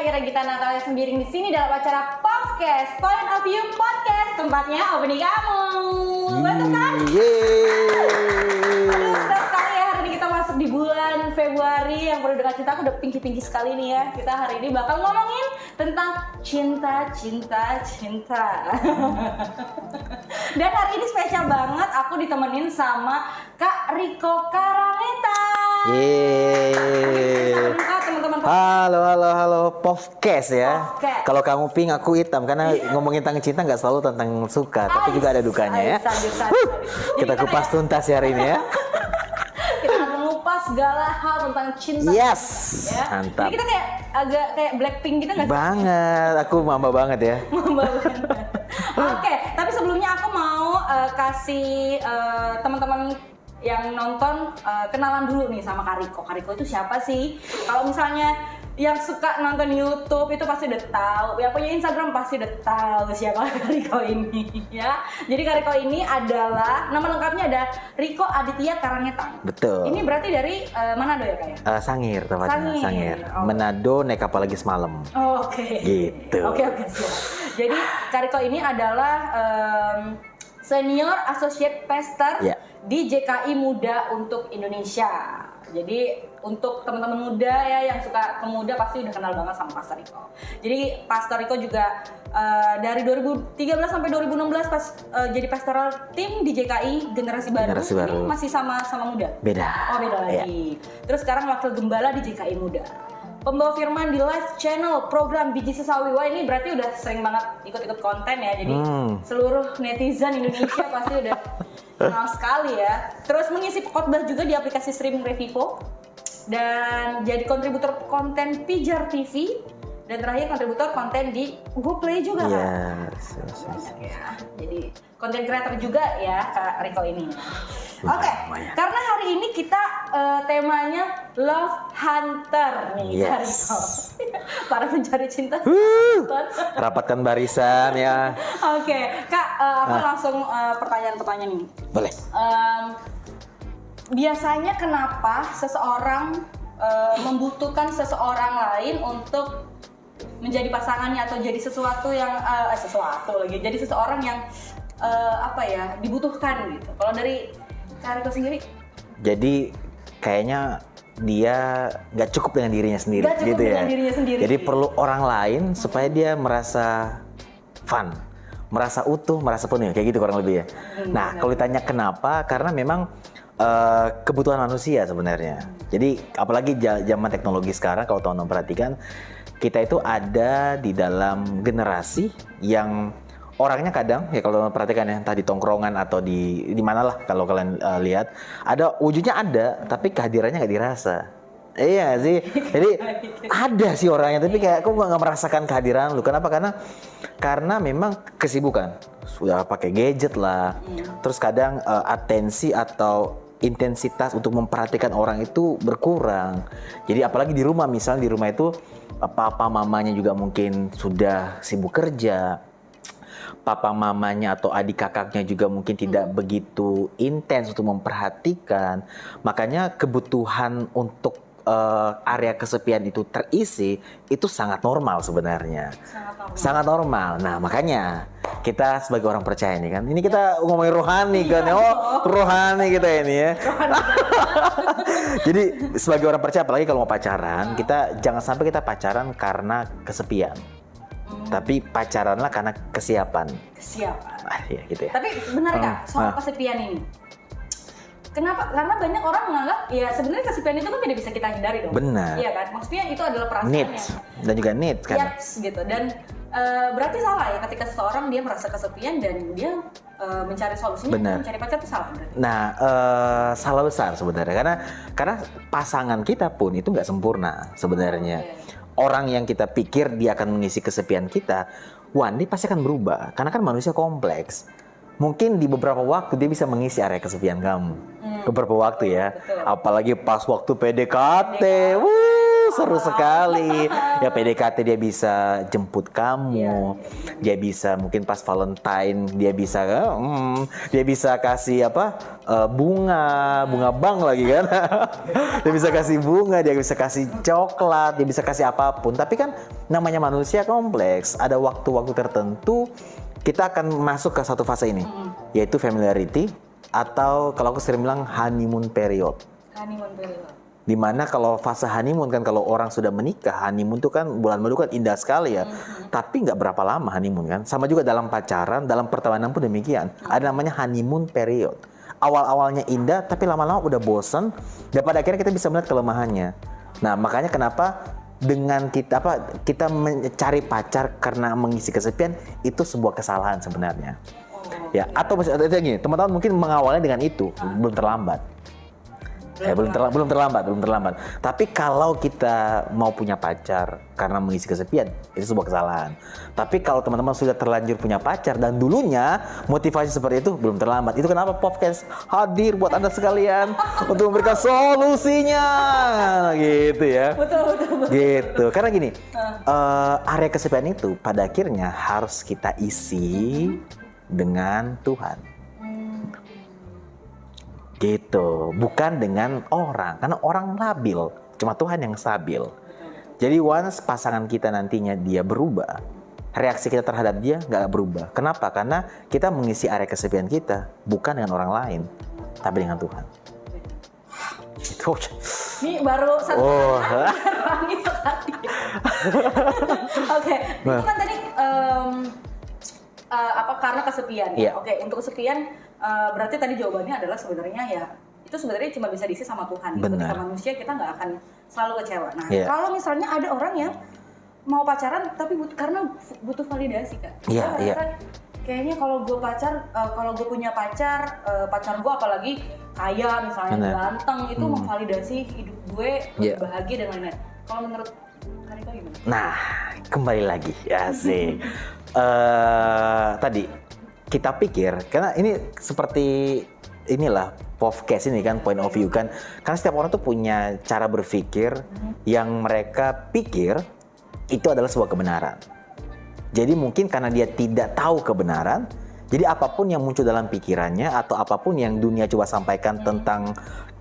saya Regita Natalia Sembiring di sini dalam acara podcast Point of View Podcast, tempatnya opini kamu. Betul kan? Aduh, senang sekali ya hari ini kita masuk di bulan Februari yang penuh dengan cinta. Aku udah pinky sekali nih ya. Kita hari ini bakal ngomongin tentang cinta. Dan hari ini spesial banget, aku ditemenin sama Kak Riko Karangeta. Yeay. Teman-teman. Halo, podcast ya. Podcast. Kalau kamu pink, aku hitam karena ngomongin tentang cinta nggak selalu tentang suka, tapi juga ada dukanya ya. Kita kupas tuntas ya hari ini ya. Kita mengupas segala hal tentang cinta. Yes, Ya. mantap. Jadi kita kayak agak kayak Blackpink gitu nggak sih? Banget, aku mamba banget ya. Oke, tapi sebelumnya aku mau kasih teman-teman yang nonton kenalan dulu nih sama Kak Riko. Kak Riko itu siapa sih? Kalau misalnya yang suka nonton YouTube itu pasti udah tahu, yang punya Instagram pasti udah tahu siapa Kak Riko ini ya. Jadi Kak Riko ini adalah, nama lengkapnya ada Riko Aditya Karangeta. Betul. Ini berarti dari Manado ya Kak ya? Sangir tepatnya, Sangir. Oh. Manado naik kapal lagi semalam. Oh, oke. Gitu. Oke, siap. Jadi Kak Riko ini adalah Senior Associate Pastor Ya. di JKI Muda untuk Indonesia. Jadi untuk teman-teman muda ya yang suka pemuda pasti udah kenal banget sama Pastor Riko. Jadi Pastor Riko juga dari 2013 sampai 2016 pas jadi pastoral tim di JKI Generasi Baru. Ini masih sama muda? Beda. Oh, beda lagi. Terus sekarang wakil gembala di JKI Muda. Pembawa firman di live channel program Biji Sesawi. Wah, ini berarti udah sering banget ikut-ikut konten ya. Jadi seluruh netizen Indonesia pasti udah kenal sekali ya. Terus mengisi khotbah juga di aplikasi streaming Revivo. Dan jadi kontributor konten Pijar TV. Dan terakhir kontributor konten di GoPlay juga kan? Yes. Ya, jadi konten creator juga ya Kak Riko ini. Oke, karena hari ini kita temanya Love Hunter nih Kak Riko. Para pencari cinta. Rapatkan barisan ya. Oke, Kak, aku langsung pertanyaan-pertanyaan nih. Boleh. Biasanya kenapa seseorang membutuhkan seseorang lain untuk menjadi pasangannya atau jadi sesuatu yang jadi seseorang yang dibutuhkan gitu. Kalau dari Kak Riko sendiri? Jadi kayaknya dia nggak cukup dengan dirinya sendiri, Nggak cukup gitu dengan ya. dirinya sendiri. Jadi perlu orang lain supaya dia merasa fun, merasa utuh, merasa penuh, kayak gitu kurang lebih ya. Nah, kalau ditanya kenapa? Karena memang kebutuhan manusia sebenarnya. Jadi apalagi zaman teknologi sekarang, kalau teman-teman perhatikan, kita itu ada di dalam generasi yang orangnya kadang ya kalau perhatikan ya entah di tongkrongan atau di mana lah kalau kalian lihat ada wujudnya ada tapi kehadirannya nggak dirasa. Iya sih. Jadi ada sih orangnya tapi kayak aku nggak merasakan kehadiran lu. Kenapa? Karena memang kesibukan. Sudah pakai gadget lah. Terus kadang atensi atau intensitas untuk memperhatikan orang itu berkurang. Jadi apalagi di rumah, misalnya di rumah itu papa mamanya juga mungkin sudah sibuk kerja. Papa mamanya atau adik kakaknya juga mungkin tidak begitu intens untuk memperhatikan. Makanya kebutuhan untuk area kesepian itu terisi itu sangat normal sebenarnya. Sangat normal. Nah, makanya kita sebagai orang percaya nih kan. Ini kita ngomongin rohani kan. Oh, rohani kita ini ya. Jadi sebagai orang percaya apalagi kalau mau pacaran, kita jangan sampai kita pacaran karena kesepian. Tapi pacaranlah karena kesiapan. Ya, gitu ya. Tapi benar Kak, soal kesepian ini? Kenapa? Karena banyak orang menganggap ya sebenarnya kesepian itu kan tidak bisa kita hindari dong. Benar. Iya kan? Maksudnya itu adalah perasaan needs. Dan juga needs kan. Yes, gitu. Dan berarti salah ya ketika seseorang dia merasa kesepian dan dia mencari solusinya, mencari pacar itu salah berarti. Nah, salah besar sebenarnya karena pasangan kita pun itu nggak sempurna sebenarnya. Orang yang kita pikir dia akan mengisi kesepian kita, one day pasti akan berubah. Karena kan manusia kompleks. Mungkin di beberapa waktu dia bisa mengisi area kesepian kamu. Beberapa waktu ya. Betul. Apalagi pas waktu PDKT. seru sekali. Ya PDKT dia bisa jemput kamu, dia bisa mungkin pas Valentine dia bisa kasih apa bunga bank lagi kan. Dia bisa kasih bunga, dia bisa kasih coklat, dia bisa kasih apapun. Tapi kan namanya manusia kompleks, ada waktu-waktu tertentu kita akan masuk ke satu fase ini, yaitu familiarity atau kalau aku sering bilang honeymoon period. Honeymoon period. Dimana kalau fase honeymoon kan kalau orang sudah menikah, honeymoon itu kan bulan madu kan indah sekali ya. Tapi nggak berapa lama honeymoon kan. Sama juga dalam pacaran, dalam pertemanan pun demikian. Ada namanya honeymoon period. Awal-awalnya indah, tapi lama-lama udah bosan. Dan pada akhirnya kita bisa melihat kelemahannya. Nah makanya kenapa dengan kita mencari pacar karena mengisi kesepian itu sebuah kesalahan sebenarnya. Ya, atau misalnya gini, teman-teman mungkin mengawalnya dengan itu, belum terlambat. Belum terlambat. Tapi kalau kita mau punya pacar karena mengisi kesepian, itu sebuah kesalahan. Tapi kalau teman-teman sudah terlanjur punya pacar dan dulunya motivasi seperti itu, belum terlambat. Itu kenapa podcast hadir buat Anda sekalian untuk memberikan solusinya, gitu ya. Betul. Gitu. Karena gini, area kesepian itu pada akhirnya harus kita isi dengan Tuhan. Gitu, bukan dengan orang, karena orang labil, cuma Tuhan yang stabil. Jadi once pasangan kita nantinya dia berubah, reaksi kita terhadap dia nggak berubah. Kenapa? Karena kita mengisi area kesepian kita bukan dengan orang lain, tapi dengan Tuhan. Itu. Ini baru satu nangis sekali. Oke, itu kan tadi karena kesepian. Iya. Oke, untuk kesepian berarti tadi jawabannya adalah sebenarnya ya itu sebenarnya cuma bisa diisi sama Tuhan. Ketika manusia kita nggak akan selalu kecewa. Nah, kalau misalnya ada orang yang mau pacaran tapi karena butuh validasi kan. Iya. Kayaknya kalau gue punya pacar gue apalagi kaya misalnya ganteng itu memvalidasi hidup gue bahagia dan lain-lain. Kalau menurut Karika gimana? Nah, kembali lagi asik. Tadi kita pikir karena ini seperti inilah podcast ini kan point of view kan, karena setiap orang tuh punya cara berpikir yang mereka pikir itu adalah sebuah kebenaran. Jadi mungkin karena dia tidak tahu kebenaran, jadi apapun yang muncul dalam pikirannya atau apapun yang dunia coba sampaikan tentang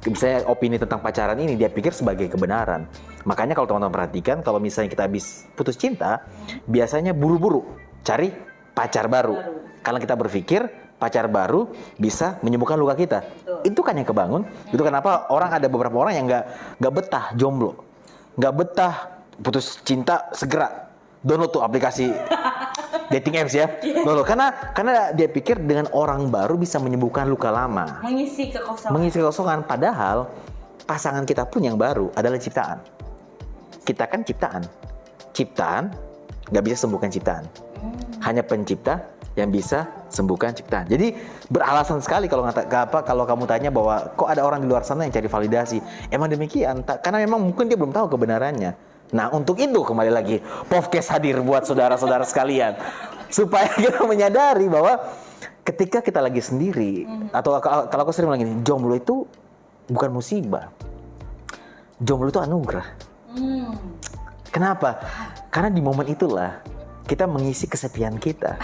misalnya opini tentang pacaran ini dia pikir sebagai kebenaran. Makanya kalau teman-teman perhatikan, kalau misalnya kita habis putus cinta, biasanya buru-buru cari pacar baru. Karena kita berpikir pacar baru bisa menyembuhkan luka kita. Itu kan yang kebangun. Itu kenapa ada beberapa orang yang nggak betah jomblo, nggak betah putus cinta, segera download tuh aplikasi dating apps ya. Download karena dia pikir dengan orang baru bisa menyembuhkan luka lama. Mengisi kekosongan. Padahal pasangan kita pun yang baru adalah ciptaan. Kita kan ciptaan nggak bisa sembuhkan ciptaan. Hanya pencipta yang bisa sembuhkan ciptaan. Jadi beralasan sekali kalau kamu tanya bahwa kok ada orang di luar sana yang cari validasi. Emang demikian, karena memang mungkin dia belum tahu kebenarannya. Nah, untuk itu kembali lagi podcast hadir buat saudara-saudara sekalian supaya kita menyadari bahwa ketika kita lagi sendiri atau kalau aku sering bilang gini, jomblo itu bukan musibah. Jomblo itu anugerah. Kenapa? Karena di momen itulah kita mengisi kesepian kita,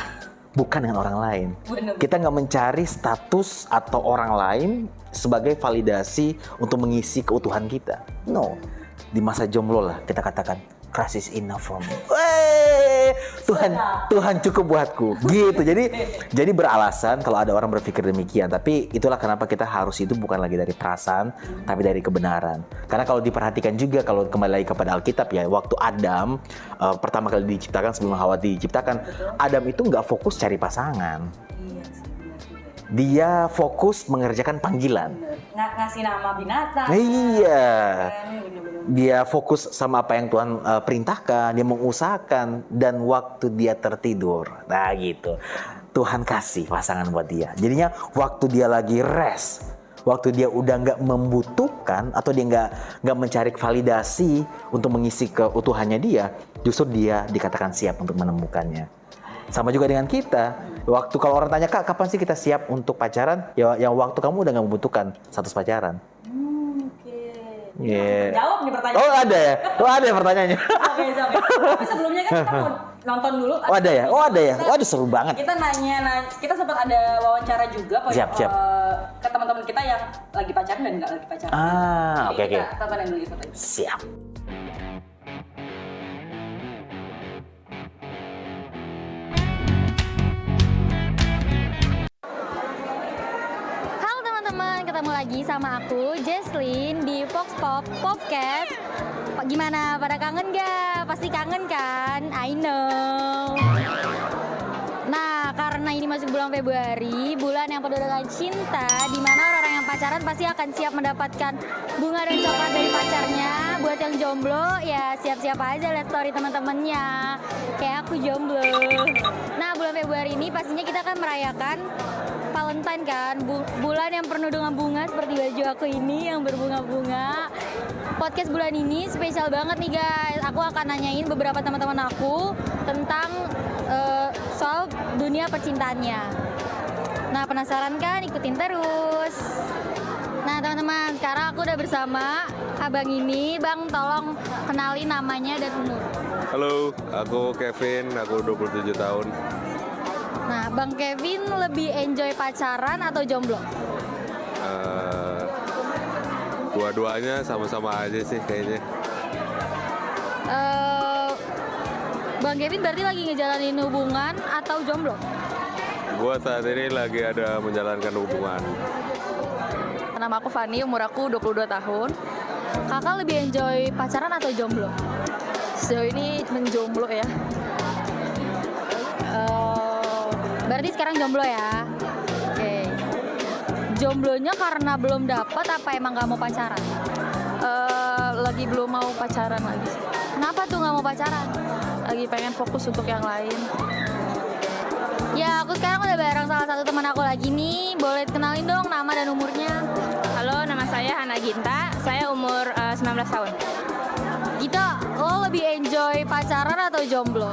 bukan dengan orang lain. Kita nggak mencari status atau orang lain sebagai validasi untuk mengisi keutuhan kita. No, di masa jomblo lah kita katakan, Christ is enough for me. Tuhan cukup buatku. Gitu. Jadi beralasan kalau ada orang berpikir demikian. Tapi itulah kenapa kita harus itu bukan lagi dari perasaan, tapi dari kebenaran. Karena kalau diperhatikan juga, kalau kembali lagi kepada Alkitab ya, waktu Adam pertama kali diciptakan sebelum Hawa diciptakan, Adam itu nggak fokus cari pasangan. Dia fokus mengerjakan panggilan. Ngasih nama binatang. Iya. Dia fokus sama apa yang Tuhan perintahkan, dia mengusahakan, dan waktu dia tertidur. Nah gitu. Tuhan kasih pasangan buat dia. Jadinya waktu dia lagi rest, waktu dia udah nggak membutuhkan atau dia nggak mencari validasi untuk mengisi keutuhannya dia, justru dia dikatakan siap untuk menemukannya. Sama juga dengan kita. Waktu kalau orang tanya, Kak, kapan sih kita siap untuk pacaran? Ya, yang waktu kamu udah nggak membutuhkan status pacaran. Iya. Jawab nih pertanyaan. Oh ada ya? Oh ada ya pertanyaannya? Oke. Tapi sebelumnya kan kita mau nonton dulu. Oh ada ya? Oh ada ya? Waduh seru banget. Kita kita sempat ada wawancara juga Siap. ke teman-teman kita yang lagi pacaran dan nggak lagi pacaran. Oke. Kita tontonin dulu fotonya. Siap. Halo teman-teman, ketemu lagi sama aku Jesslyn di Fox Pop Podcast. Gimana, pada kangen gak? Pasti kangen kan? I know. Nah, karena ini masuk bulan Februari, bulan yang penuh dengan cinta, di mana orang-orang yang pacaran pasti akan siap mendapatkan bunga dan coklat dari pacarnya. Buat yang jomblo, ya siap-siap aja lihat story teman-temannya. Kayak aku jomblo. Nah, bulan Februari ini pastinya kita akan merayakan Valentine kan, bulan yang penuh dengan bunga seperti baju aku ini yang berbunga-bunga. Podcast bulan ini spesial banget nih guys. Aku akan nanyain beberapa teman-teman aku tentang soal dunia percintaannya. Nah, penasaran kan? Ikutin terus. Nah teman-teman, sekarang aku udah bersama abang ini. Bang, tolong kenalin namanya dan umur. Halo, aku Kevin, aku 27 tahun. Nah, Bang Kevin lebih enjoy pacaran atau jomblo? Dua-duanya sama-sama aja sih kayaknya. Bang Kevin berarti lagi ngejalanin hubungan atau jomblo? Gua saat ini lagi ada menjalankan hubungan. Nama aku Fani, umur aku 22 tahun. Kakak lebih enjoy pacaran atau jomblo? Sejauh ini menjomblo ya. Berarti sekarang jomblo ya? Oke. Jomblonya karena belum dapat apa emang gak mau pacaran? Lagi belum mau pacaran lagi sih. Kenapa tuh gak mau pacaran? Lagi pengen fokus untuk yang lain. Ya, aku sekarang udah bareng salah satu teman aku lagi nih. Boleh kenalin dong nama dan umurnya? Halo, nama saya Hana Ginta. Saya umur 19 tahun. Gita, lo lebih enjoy pacaran atau jomblo?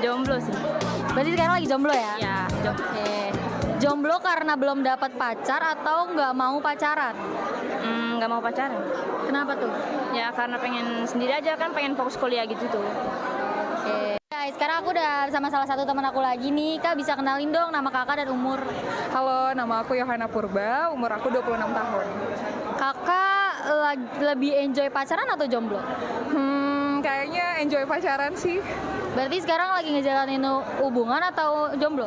Jomblo sih. Berarti sekarang lagi jomblo ya? Ya, Oke. Jomblo karena belum dapat pacar atau nggak mau pacaran? nggak mau pacaran. Kenapa tuh? Ya karena pengen sendiri aja kan, pengen fokus kuliah gitu tuh. Oke. Guys, sekarang aku udah sama salah satu teman aku lagi nih. Kak, bisa kenalin dong nama kakak dan umur? Halo, nama aku Yohana Purba, umur aku 26 tahun. Kakak lebih enjoy pacaran atau jomblo? Kayaknya enjoy pacaran sih. Berarti sekarang lagi ngejalanin hubungan atau jomblo?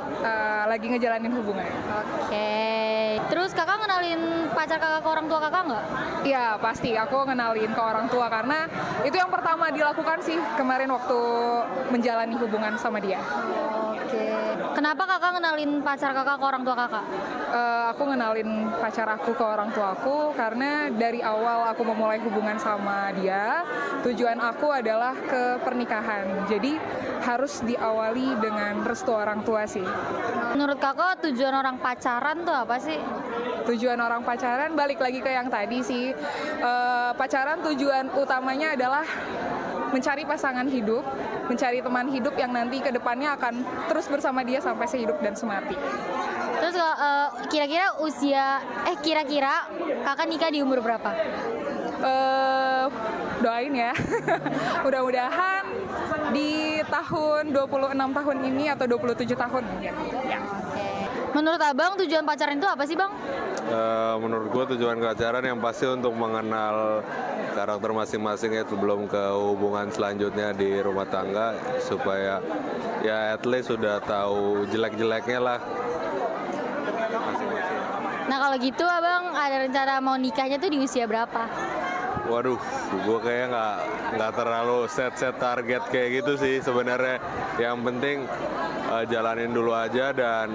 Lagi ngejalanin hubungan. Oke. Terus kakak kenalin pacar kakak ke orang tua kakak nggak? Iya, pasti aku ngenalin ke orang tua karena itu yang pertama dilakukan sih kemarin waktu menjalani hubungan sama dia. Oke. Kenapa kakak ngenalin pacar kakak ke orang tua kakak? Aku ngenalin pacar aku ke orang tua aku karena dari awal aku memulai hubungan sama dia, tujuan aku adalah ke pernikahan. Jadi harus diawali dengan restu orang tua sih. Menurut kakak tujuan orang pacaran tuh apa sih? Tujuan orang pacaran balik lagi ke yang tadi sih. Pacaran tujuan utamanya adalah mencari pasangan hidup, mencari teman hidup yang nanti ke depannya akan terus bersama dia sampai sehidup dan semati. Terus kira-kira kakak nikah di umur berapa? Doain ya. Mudah-mudahan di tahun 26 tahun ini atau 27 tahun mungkin. Ya. Menurut abang tujuan pacaran itu apa sih bang? Menurut gua tujuan pacaran yang pasti untuk mengenal karakter masing-masing ya sebelum ke hubungan selanjutnya di rumah tangga, supaya ya at least sudah tahu jelek-jeleknya lah masing-masing. Nah kalau gitu abang ada rencana mau nikahnya tuh di usia berapa? Waduh, gue kayaknya nggak terlalu set target kayak gitu sih sebenarnya. Yang penting jalanin dulu aja, dan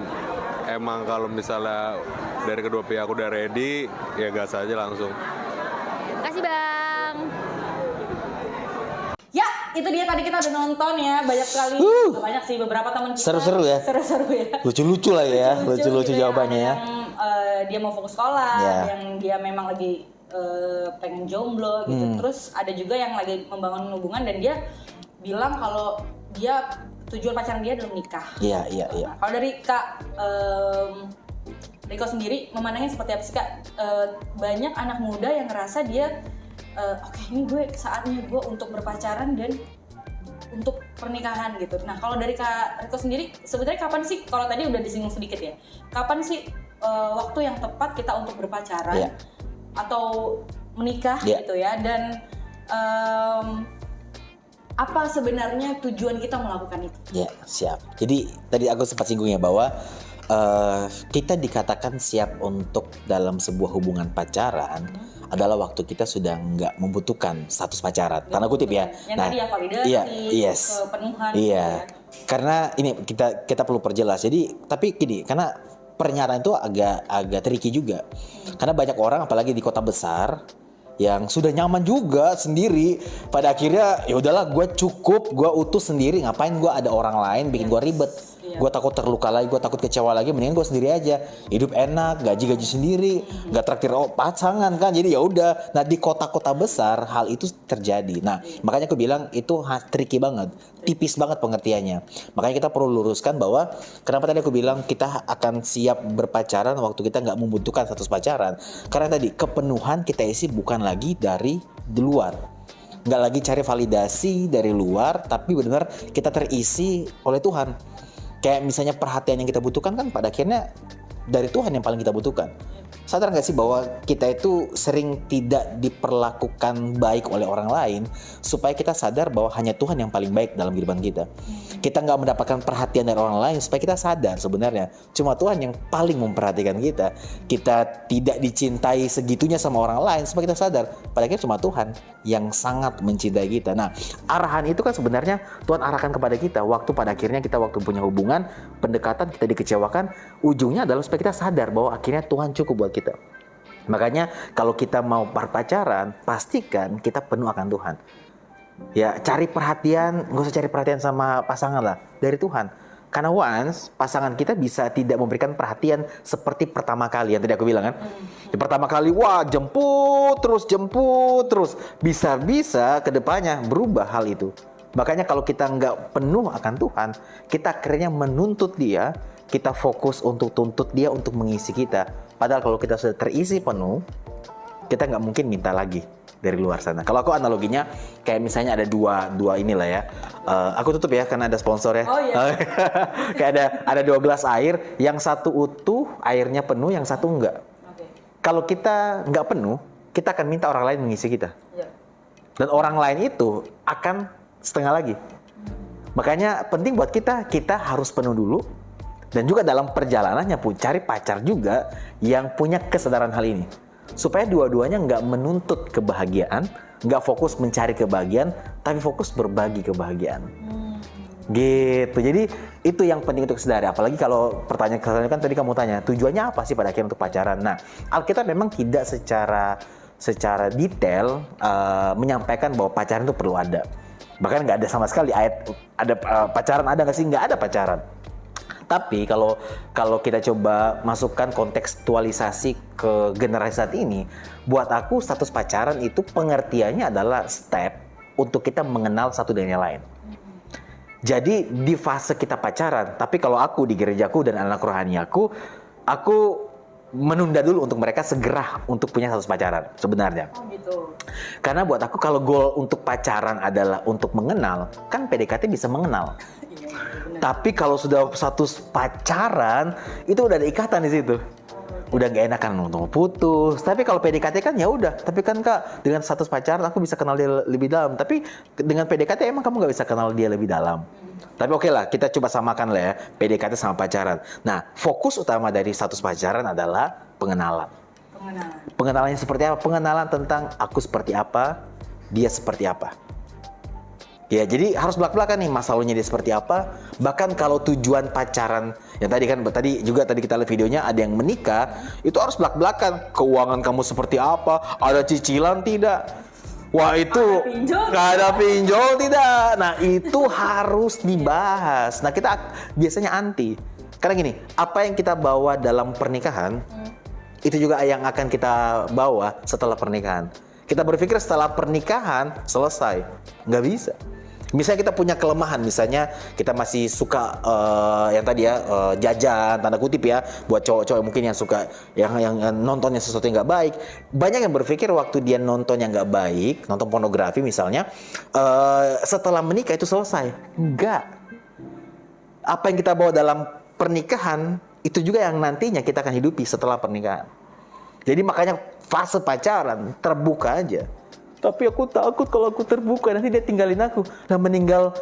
emang kalau misalnya dari kedua pihak udah ready, ya gas aja langsung. Kasih bang. Ya, itu dia tadi kita udah nonton ya, banyak sekali. Banyak sih beberapa teman kita. Seru-seru ya? Seru-seru ya. Lucu-lucu lah ya, lucu-lucu gitu jawabannya ya. Yang dia mau fokus sekolah, Ya. yang dia memang lagi pengen jomblo gitu. Terus ada juga yang lagi membangun hubungan dan dia bilang kalau dia tujuan pacaran dia adalah menikah. Iya. Nah, kalau dari Kak Riko sendiri memandangnya seperti apa sih Kak? Banyak anak muda yang ngerasa dia oke, ini gue saatnya gue untuk berpacaran dan untuk pernikahan gitu. Nah, kalau dari Kak Riko sendiri, sebenarnya kapan sih, kalau tadi udah disinggung sedikit ya, kapan sih waktu yang tepat kita untuk berpacaran atau menikah gitu ya, dan apa sebenarnya tujuan kita melakukan itu? Ya, siap. Jadi tadi aku sempat singgung ya bahwa kita dikatakan siap untuk dalam sebuah hubungan pacaran adalah waktu kita sudah nggak membutuhkan status pacaran. Tanda kutip ya. Yang tadi ya validasi, kepenuhan. Iya. Gitu ya. Karena ini kita perlu perjelas. Jadi tapi gini, karena pernyataan itu agak tricky juga. Karena banyak orang apalagi di kota besar yang sudah nyaman juga sendiri, pada akhirnya ya udahlah gue cukup, gue utuh sendiri, ngapain gue ada orang lain bikin gue ribet, gue takut terluka lagi, gue takut kecewa lagi, mendingan gue sendiri aja, hidup enak, gaji sendiri, nggak traktir pasangan kan, jadi ya udah. Nah di kota-kota besar hal itu terjadi. Nah makanya aku bilang itu tricky banget, tipis banget pengertiannya. Makanya kita perlu luruskan bahwa kenapa tadi aku bilang kita akan siap berpacaran waktu kita nggak membutuhkan status pacaran, karena tadi kepenuhan kita isi bukan lagi dari luar, nggak lagi cari validasi dari luar, tapi benar kita terisi oleh Tuhan. Kayak misalnya perhatian yang kita butuhkan kan pada akhirnya dari Tuhan yang paling kita butuhkan. Sadar nggak sih bahwa kita itu sering tidak diperlakukan baik oleh orang lain, supaya kita sadar bahwa hanya Tuhan yang paling baik dalam kehidupan kita. Kita nggak mendapatkan perhatian dari orang lain supaya kita sadar sebenarnya cuma Tuhan yang paling memperhatikan kita. Kita tidak dicintai segitunya sama orang lain supaya kita sadar pada akhirnya cuma Tuhan yang sangat mencintai kita. Nah, arahan itu kan sebenarnya Tuhan arahkan kepada kita waktu pada akhirnya kita waktu punya hubungan, pendekatan, kita dikecewakan, ujungnya adalah supaya kita sadar bahwa akhirnya Tuhan cukup buat kita. Makanya kalau kita mau berpacaran, pastikan kita penuh akan Tuhan. Ya, cari perhatian, nggak usah cari perhatian sama pasangan lah, dari Tuhan. Karena once pasangan kita bisa tidak memberikan perhatian seperti pertama kali yang tadi aku bilang kan. Di pertama kali, wah jemput terus. Bisa-bisa kedepannya berubah hal itu. Makanya kalau kita nggak penuh akan Tuhan, kita akhirnya menuntut dia, kita fokus untuk tuntut dia untuk mengisi kita. Padahal kalau kita sudah terisi penuh, kita nggak mungkin minta lagi dari luar sana. Kalau aku analoginya kayak misalnya ada dua inilah ya. Aku tutup ya karena ada sponsor ya. Oh iya. Kayak ada 2 gelas air, yang satu utuh, airnya penuh, yang satu enggak. Okay. Kalau kita nggak penuh, kita akan minta orang lain mengisi kita. Yeah. Dan orang lain itu akan setengah lagi. Makanya penting buat kita harus penuh dulu. Dan juga dalam perjalanannya pun cari pacar juga yang punya kesadaran hal ini. Supaya dua-duanya nggak menuntut kebahagiaan, nggak fokus mencari kebahagiaan, tapi fokus berbagi kebahagiaan. Gitu. Jadi itu yang penting untuk sadari. Apalagi kalau pertanyaan kan tadi kamu tanya, tujuannya apa sih pada akhirnya untuk pacaran? Nah, Alkitab memang tidak secara detail menyampaikan bahwa pacaran itu perlu ada. Bahkan nggak ada sama sekali ayat ada pacaran ada nggak sih? Nggak ada pacaran. Tapi kalau kita coba masukkan kontekstualisasi ke generasi saat ini, buat aku status pacaran itu pengertiannya adalah step untuk kita mengenal satu dengan yang lain. Jadi di fase kita pacaran, tapi kalau aku di gerejaku dan anak rohani aku menunda dulu untuk mereka segera untuk punya status pacaran sebenarnya. Oh gitu. Karena buat aku kalau goal untuk pacaran adalah untuk mengenal, kan PDKT bisa mengenal. Tapi kalau sudah status pacaran, itu udah ada ikatan di situ. Udah gak enakan untuk putus. Tapi kalau PDKT kan ya udah. Tapi kan Kak, dengan status pacaran aku bisa kenal dia lebih dalam. Tapi dengan PDKT emang kamu gak bisa kenal dia lebih dalam. Tapi oke lah, kita coba samakan lah ya PDKT sama pacaran. Nah, fokus utama dari status pacaran adalah pengenalan. Pengenalannya seperti apa? Pengenalan tentang aku seperti apa, dia seperti apa. Ya, jadi harus belak-belakan nih masa lalunya dia seperti apa. Bahkan kalau tujuan pacaran yang tadi kita lihat videonya ada yang menikah, itu harus belak-belakan. Keuangan kamu seperti apa? Ada cicilan tidak? Wah, itu nggak ada pinjol tidak? Nah, itu harus dibahas. Nah, kita biasanya anti. Karena gini, apa yang kita bawa dalam pernikahan itu juga yang akan kita bawa setelah pernikahan. Kita berpikir setelah pernikahan selesai, nggak bisa. Misalnya kita punya kelemahan, misalnya kita masih suka yang tadi ya jajan tanda kutip ya, buat cowok-cowok mungkin yang suka yang nontonnya sesuatu yang nggak baik. Banyak yang berpikir waktu dia nonton yang nggak baik, nonton pornografi misalnya, setelah menikah itu selesai. Enggak. Apa yang kita bawa dalam pernikahan itu juga yang nantinya kita akan hidupi setelah pernikahan. Jadi makanya fase pacaran terbuka aja. Tapi aku takut kalau aku terbuka nanti dia tinggalin aku. Nah meninggal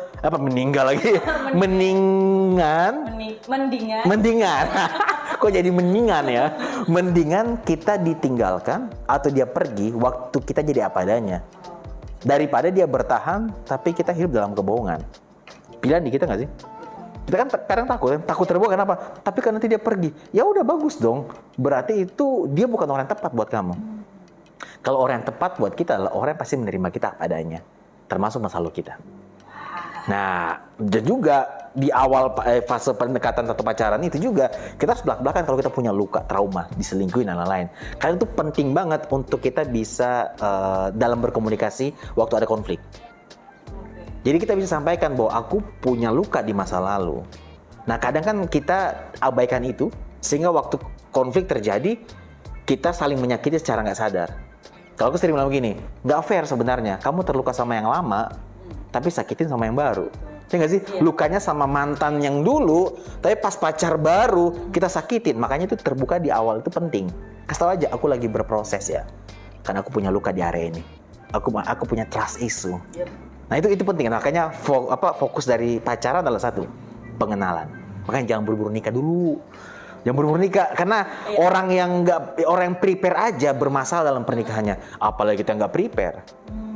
lagi? Mendingan. Kok jadi mendingan ya? Mendingan kita ditinggalkan atau dia pergi waktu kita jadi apa adanya. Daripada dia bertahan tapi kita hidup dalam kebohongan. Pilihan di kita nggak sih? Kita kan kadang takut terbuka kenapa? Tapi kan nanti dia pergi. Ya udah bagus dong. Berarti itu dia bukan orang yang tepat buat kamu. Kalau orang yang tepat buat kita adalah orang yang pasti menerima kita apa adanya, termasuk masa lalu kita. Nah, dan juga di awal fase pendekatan atau pacaran itu juga kita harus belak-belakan kalau kita punya luka, trauma, diselingkuhin dan lain-lain. Karena itu penting banget untuk kita bisa dalam berkomunikasi waktu ada konflik. Jadi kita bisa sampaikan bahwa aku punya luka di masa lalu. Nah, kadang kan kita abaikan itu sehingga waktu konflik terjadi kita saling menyakiti secara nggak sadar. Kalau aku sering bilang begini, nggak fair sebenarnya. Kamu terluka sama yang lama, tapi sakitin sama yang baru. Ya nggak sih? Iya. Lukanya sama mantan yang dulu, tapi pas pacar baru kita sakitin. Makanya itu terbuka di awal itu penting. Kasih tau aja, aku lagi berproses ya. Karena aku punya luka di area ini. Aku punya trust issue. Yep. Nah itu penting. Makanya fokus dari pacaran adalah satu, pengenalan. Makanya jangan buru-buru nikah dulu. Yang buru-buru nikah karena orang yang prepare aja bermasalah dalam pernikahannya, apalagi kita nggak prepare.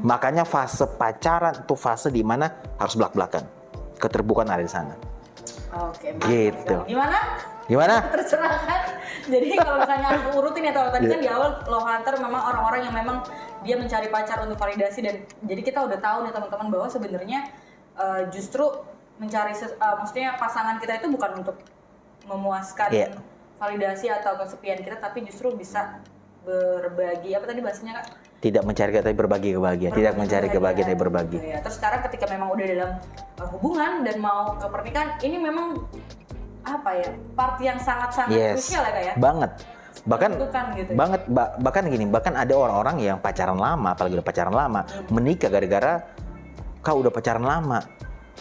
Makanya fase pacaran itu fase di mana harus belak-belakan, keterbukaan ada di sana. Oke, gitu. Gimana? Terserah kan. Jadi kalau misalnya aku urutin ya, tadi kan di awal Love Hunter memang orang-orang yang memang dia mencari pacar untuk validasi, dan jadi kita udah tahu nih teman-teman bahwa sebenarnya justru mencari maksudnya pasangan kita itu bukan untuk memuaskan validasi atau kesepian kita, tapi justru bisa berbagi, apa tadi bahasanya Kak? Tidak mencari tapi berbagi kebahagiaan, tidak mencari kebahagiaan tapi berbagi. Ya, terus sekarang ketika memang udah dalam hubungan dan mau ke pernikahan, ini memang part yang sangat-sangat krusial ya Kak ya? Banget. Bahkan gitu. bahkan gini, bahkan ada orang-orang yang pacaran lama, apalagi udah pacaran lama, menikah gara-gara kau udah pacaran lama.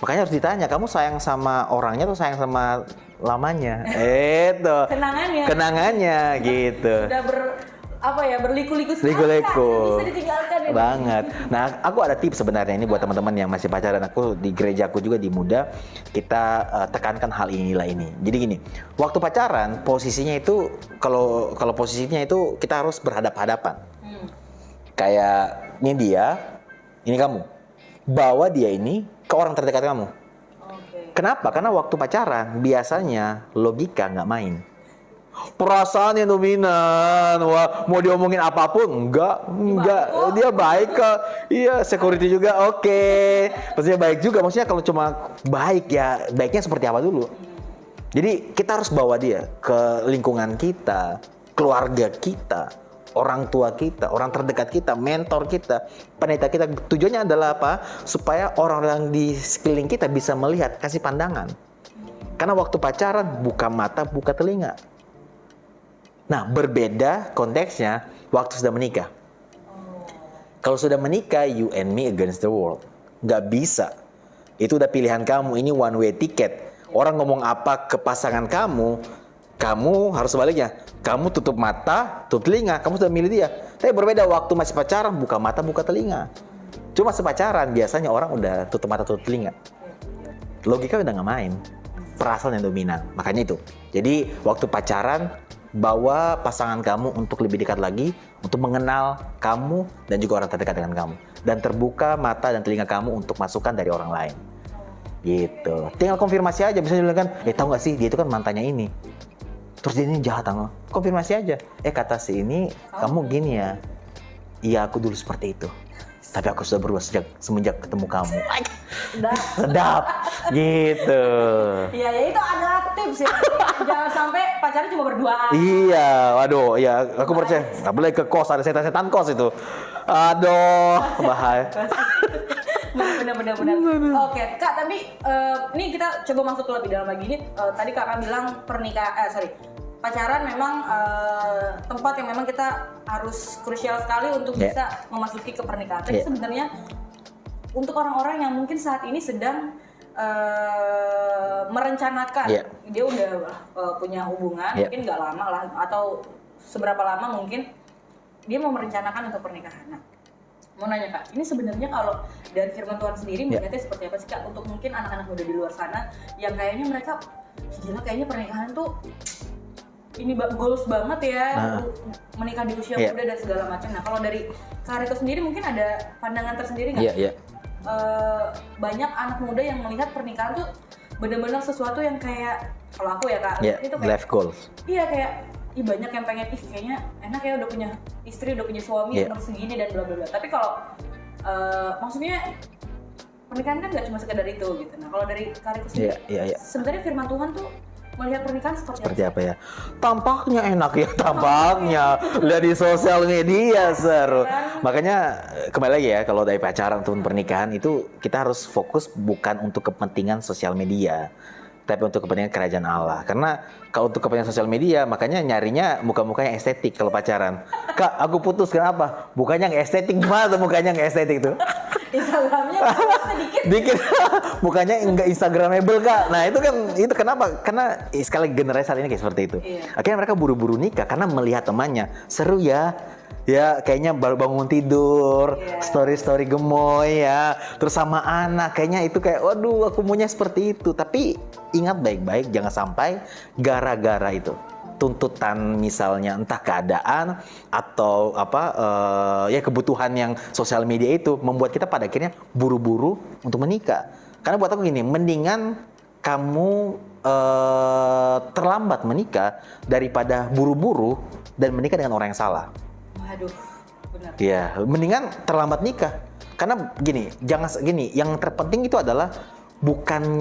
Makanya harus ditanya, kamu sayang sama orangnya atau sayang sama lamanya? Itu kenangannya gitu. Sudah berliku-liku Liku-liku. Bisa ditinggalkan ini. Banget. Nah, aku ada tips sebenarnya ini buat teman-teman yang masih pacaran. Aku di gereja aku juga di Muda, kita tekankan hal inilah ini. Jadi gini, waktu pacaran posisinya itu kalau posisinya itu kita harus berhadap-hadapan. Kayak ini dia, ini kamu. Bawa dia ini ke orang terdekat kamu. Kenapa? Karena waktu pacaran biasanya logika nggak main. Perasaan yang dominan. Wah, mau diomongin apapun enggak. Dia baik kok. Iya, security juga oke. Maksudnya baik juga. Maksudnya kalau cuma baik ya, baiknya seperti apa dulu. Jadi kita harus bawa dia ke lingkungan kita, keluarga kita, orang tua kita, orang terdekat kita, mentor kita, pendeta kita. Tujuannya adalah apa? Supaya orang-orang di sekeliling kita bisa melihat, kasih pandangan. Karena waktu pacaran buka mata, buka telinga. Nah, berbeda konteksnya waktu sudah menikah. Kalau sudah menikah, you and me against the world. Nggak bisa. Itu udah pilihan kamu, ini one way ticket. Orang ngomong apa ke pasangan kamu harus sebaliknya. Kamu tutup mata, tutup telinga, kamu sudah milih dia. Tapi berbeda waktu masih pacaran, buka mata, buka telinga. Cuma sepacaran, biasanya orang udah tutup mata, tutup telinga. Logika udah nggak main. Perasaan yang dominan. Makanya itu. Jadi, waktu pacaran, bawa pasangan kamu untuk lebih dekat lagi, untuk mengenal kamu dan juga orang terdekat dengan kamu. Dan terbuka mata dan telinga kamu untuk masukan dari orang lain. Gitu. Tinggal konfirmasi aja. Bisa dibilang kan, tahu nggak sih, dia itu kan mantannya ini. Terus dia ini jahat, konfirmasi aja. Kata si ini, kamu gini ya. Iya, aku dulu seperti itu. Tapi aku sudah berubah semenjak ketemu kamu. Sedap. Gitu. Iya, ya itu adalah tips ya. Jangan sampai pacarnya cuma berduaan. Iya, waduh, ya aku percaya. Nggak boleh ke kos, ada setan-setan kos itu. Aduh, bahaya. Benar. Oke, Kak, tapi ini kita coba masuk lebih dalam lagi. Ini tadi Kakak bilang pacaran memang tempat yang memang kita harus krusial sekali untuk bisa memasuki ke pernikahan. Tapi sebenarnya untuk orang-orang yang mungkin saat ini sedang merencanakan, dia udah punya hubungan, mungkin nggak lama lah, atau seberapa lama mungkin dia mau merencanakan untuk pernikahan. Nah, mau nanya Kak, ini sebenarnya kalau dari firman Tuhan sendiri melihatnya seperti apa sih Kak untuk mungkin anak-anak muda di luar sana yang kayaknya mereka gila kayaknya pernikahan tuh ini goals banget ya, menikah di usia muda dan segala macam. Nah, kalau dari Kak Riko sendiri mungkin ada pandangan tersendiri nggak? Banyak anak muda yang melihat pernikahan tuh benar-benar sesuatu yang kayak, kalau aku ya Kak, itu kayak life goals. Iya, kayak banyak yang pengen kayaknya enak ya udah punya istri, udah punya suami umur segini dan bla bla bla. Tapi kalau maksudnya pernikahan kan nggak cuma sekedar itu gitu. Nah, kalau dari Kak Riko sendiri, sebenarnya firman Tuhan tuh melihat pernikahan seperti apa ya? Tampaknya enak ya, tampaknya lihat di sosial media seru. Makanya kembali lagi ya, kalau dari pacaran ataupun pernikahan itu kita harus fokus bukan untuk kepentingan sosial media, tapi untuk kepentingan kerajaan Allah. Karena kalau untuk kepentingan sosial media, makanya nyarinya muka-muka yang estetik kalau pacaran. Kak, aku putus kenapa? Bukannya yang estetik, gimana tuh mukanya yang estetik tuh? Instagramnya dikit mukanya enggak instagramable Kak. Nah itu kenapa? Karena sekali generasi saat ini kayak seperti itu. Akhirnya mereka buru-buru nikah karena melihat temannya seru ya kayaknya baru bangun tidur, story gemoy ya, terus sama anak, kayaknya itu kayak waduh aku maunya seperti itu. Tapi ingat baik-baik, jangan sampai gara-gara itu tuntutan misalnya entah keadaan atau kebutuhan yang sosial media itu membuat kita pada akhirnya buru-buru untuk menikah. Karena buat aku gini, mendingan kamu terlambat menikah daripada buru-buru dan menikah dengan orang yang salah. Waduh, benar. Iya, mendingan terlambat nikah. Karena gini, yang terpenting itu adalah bukan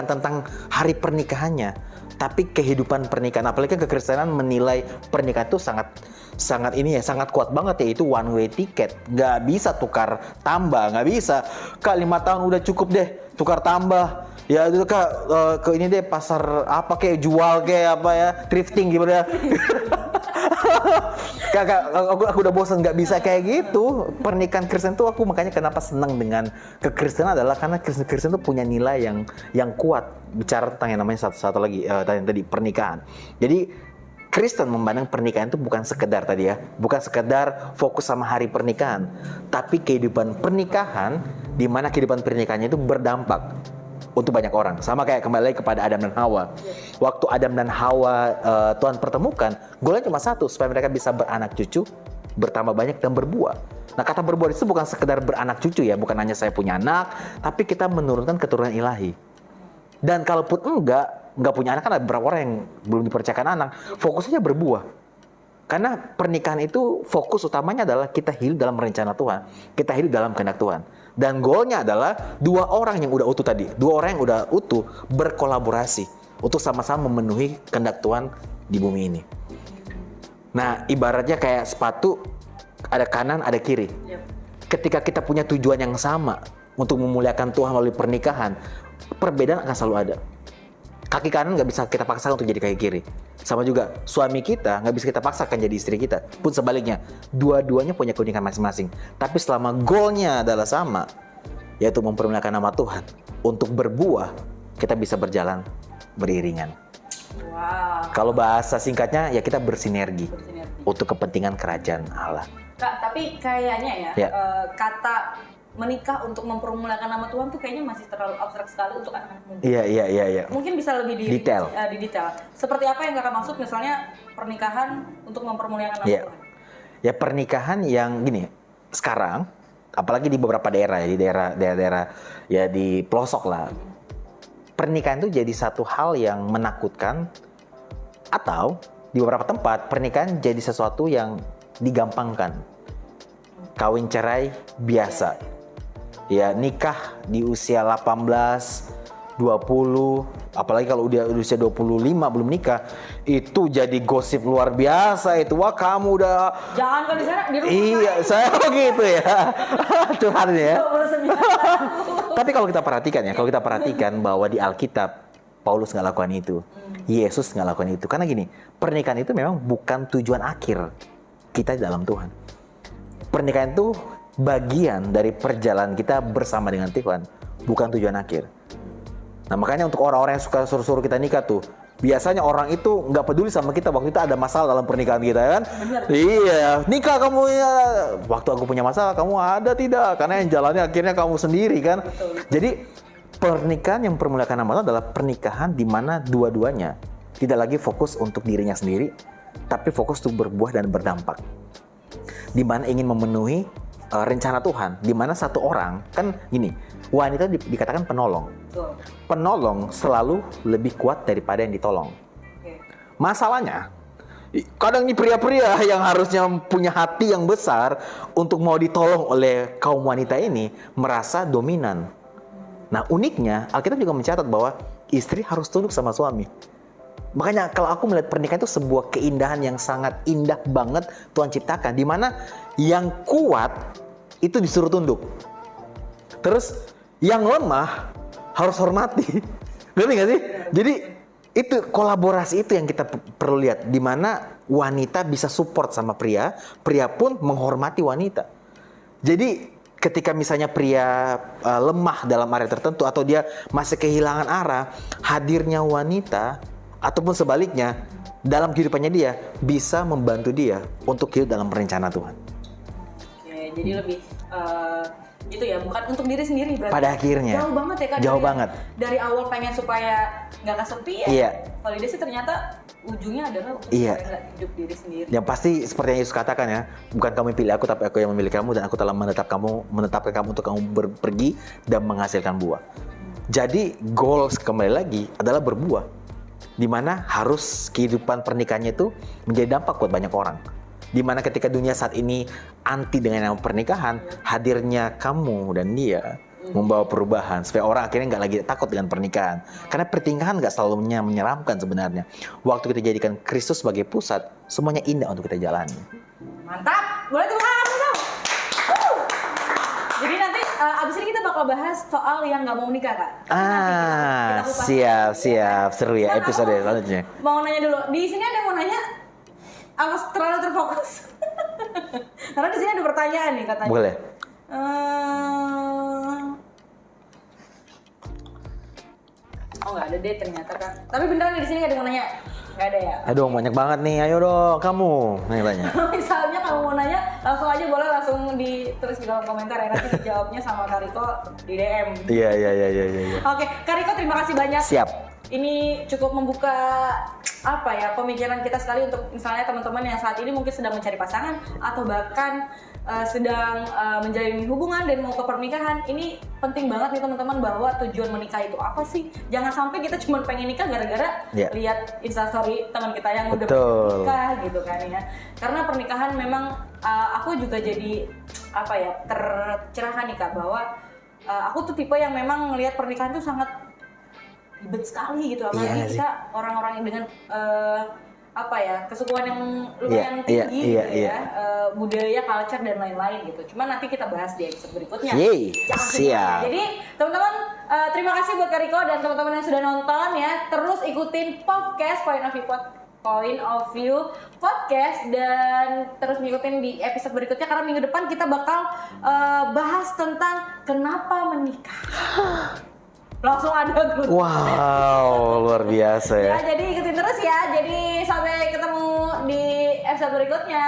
tentang hari pernikahannya, tapi kehidupan pernikahan. Apalagi kekristenan menilai pernikahan itu sangat kuat banget, yaitu one way ticket. Nggak bisa tukar tambah, nggak bisa. Kak 5 tahun udah cukup deh, tukar tambah. Ya itu Kak, ke ini deh pasar apa kayak jual kayak apa ya, thrifting gitu ya. Kakak, aku udah bosan, nggak bisa kayak gitu. Pernikahan Kristen tuh aku makanya kenapa senang dengan kekristenan adalah karena Kristen tuh punya nilai yang kuat. Bicara tentang yang namanya satu lagi tadi pernikahan. Jadi Kristen memandang pernikahan itu bukan sekedar bukan sekedar fokus sama hari pernikahan, tapi kehidupan pernikahan di mana kehidupan pernikahannya itu berdampak untuk banyak orang. Sama kayak kembali kepada Adam dan Hawa. Waktu Adam dan Hawa Tuhan pertemukan, goalnya cuma satu, supaya mereka bisa beranak cucu, bertambah banyak dan berbuah. Nah, kata berbuah itu bukan sekedar beranak cucu ya, bukan hanya saya punya anak, tapi kita menurunkan keturunan ilahi. Dan kalaupun enggak punya anak, kan ada beberapa orang yang belum dipercayakan anak, fokusnya berbuah. Karena pernikahan itu fokus utamanya adalah kita hidup dalam rencana Tuhan, kita hidup dalam kehendak Tuhan. Dan goalnya adalah dua orang yang udah utuh berkolaborasi untuk sama-sama memenuhi kehendak Tuhan di bumi ini. Nah, ibaratnya kayak sepatu, ada kanan, ada kiri. Ketika kita punya tujuan yang sama untuk memuliakan Tuhan melalui pernikahan, perbedaan akan selalu ada. Kaki kanan nggak bisa kita paksa untuk jadi kaki kiri. Sama juga, suami kita nggak bisa kita paksakan jadi istri kita. Pun sebaliknya, dua-duanya punya keunikan masing-masing. Tapi selama goalnya adalah sama, yaitu mempermuliakan nama Tuhan, untuk berbuah, kita bisa berjalan beriringan. Wow. Kalau bahasa singkatnya, ya kita bersinergi untuk kepentingan kerajaan Allah. Kak, tapi kayaknya ya. Kata menikah untuk mempermuliakan nama Tuhan tuh kayaknya masih terlalu abstrak sekali untuk anak muda. Iya. Mungkin bisa lebih detail. Seperti apa yang Kakak maksud, misalnya pernikahan untuk mempermuliakan nama Tuhan? Ya pernikahan yang gini, sekarang apalagi di beberapa daerah ya, di daerah ya di pelosok lah. Pernikahan itu jadi satu hal yang menakutkan, atau di beberapa tempat pernikahan jadi sesuatu yang digampangkan. Kawin cerai biasa. Ya nikah di usia 18, 20, apalagi kalau udah usia 25 belum nikah, itu jadi gosip luar biasa itu. Wah, kamu udah Jangan kan di sana, di rumah. iya, saya begitu ya. Curhat ya. 29 Tapi kalau kita perhatikan bahwa di Alkitab Paulus nggak lakukan itu, Yesus nggak lakukan itu. Karena gini, pernikahan itu memang bukan tujuan akhir kita dalam Tuhan. Pernikahan itu bagian dari perjalanan kita bersama dengan Tuhan, bukan tujuan akhir. Nah, makanya untuk orang-orang yang suka suruh-suruh kita nikah tuh, biasanya orang itu nggak peduli sama kita waktu itu ada masalah dalam pernikahan kita kan? Bener. Iya, nikah kamu ya. Waktu aku punya masalah kamu ada tidak? Karena yang jalannya akhirnya kamu sendiri kan? Jadi pernikahan yang mempermuliakan nama Allah adalah pernikahan di mana dua-duanya tidak lagi fokus untuk dirinya sendiri, tapi fokus untuk berbuah dan berdampak. Di mana ingin memenuhi rencana Tuhan, di mana satu orang, kan gini, wanita dikatakan penolong. Betul. Penolong selalu lebih kuat daripada yang ditolong. Oke. Masalahnya, kadang ini pria-pria yang harusnya punya hati yang besar untuk mau ditolong oleh kaum wanita ini merasa dominan. Nah, uniknya Alkitab juga mencatat bahwa istri harus tunduk sama suami. Makanya kalau aku melihat pernikahan itu sebuah keindahan yang sangat indah banget Tuhan ciptakan, di mana yang kuat itu disuruh tunduk. Terus yang lemah harus hormati. Ngerti nggak sih? Jadi itu kolaborasi itu yang kita perlu lihat, di mana wanita bisa support sama pria, pria pun menghormati wanita. Jadi ketika misalnya pria lemah dalam area tertentu atau dia masih kehilangan arah, hadirnya wanita ataupun sebaliknya dalam kehidupannya dia bisa membantu dia untuk hidup dalam rencana Tuhan. Oke, jadi lebih gitu ya, bukan untuk diri sendiri berarti. Pada akhirnya. Jauh banget ya kan. Jauh banget. Dari awal pengen supaya nggak kesepian. Iya. Validasi ternyata ujungnya adalah untuk Iya. supaya nggak hidup diri sendiri. Yang pasti seperti yang Yesus katakan ya, bukan kamu yang pilih aku tapi aku yang memilih kamu, dan aku telah menetapkan kamu untuk kamu pergi dan menghasilkan buah. Jadi goals kembali lagi adalah berbuah. Di mana harus kehidupan pernikahannya itu menjadi dampak buat banyak orang. Di mana ketika dunia saat ini anti dengan nama pernikahan, hadirnya kamu dan dia membawa perubahan supaya orang akhirnya nggak lagi takut dengan pernikahan. Karena pernikahan nggak selalu menyeramkan sebenarnya. Waktu kita jadikan Kristus sebagai pusat, semuanya indah untuk kita jalani. Mantap, boleh tepuk tangan dong. Wuh. Jadi nanti abis ini kita bakal bahas soal yang nggak mau nikah kak. Kita kupas. Siap, seru ya Dan episode aku selanjutnya. Mau nanya dulu, di sini ada yang mau nanya, apa terlalu terfokus? Karena di sini ada pertanyaan nih katanya. Boleh. Oh nggak ada deh ternyata kan. Tapi beneran di sini ada yang mau nanya? Nggak ada ya? Aduh banyak banget nih, ayo dong kamu nanya. Kalau misalnya kamu mau nanya, langsung aja boleh langsung ditulis di kolom komentar ya. Nanti dijawabnya sama Kariko di DM. Iya. Oke, Kariko terima kasih banyak. Siap. Ini cukup membuka apa ya pemikiran kita sekali untuk misalnya teman-teman yang saat ini mungkin sedang mencari pasangan atau bahkan sedang menjalin hubungan dan mau ke pernikahan. Ini penting banget nih teman-teman bahwa tujuan menikah itu apa sih? Jangan sampai kita cuma pengen nikah gara-gara lihat instastory teman kita yang udah menikah gitu kan ya. Karena pernikahan memang aku juga jadi apa ya tercerahkan nih Kak bahwa aku tuh tipe yang memang melihat pernikahan itu sangat ribet sekali gitu, apalagi kita orang-orang yang dengan apa ya kesukuan yang lumayan tinggi gitu ya, budaya, culture dan lain-lain gitu. Cuma nanti kita bahas di episode berikutnya. Siap. Jadi teman-teman terima kasih buat Kariko dan teman-teman yang sudah nonton ya. Terus ikutin podcast Point of View podcast dan terus ngikutin di episode berikutnya karena minggu depan kita bakal bahas tentang kenapa menikah. Langsung ada good. Wow, luar biasa ya. Ya, jadi ikutin terus ya. Jadi sampai ketemu di episode berikutnya.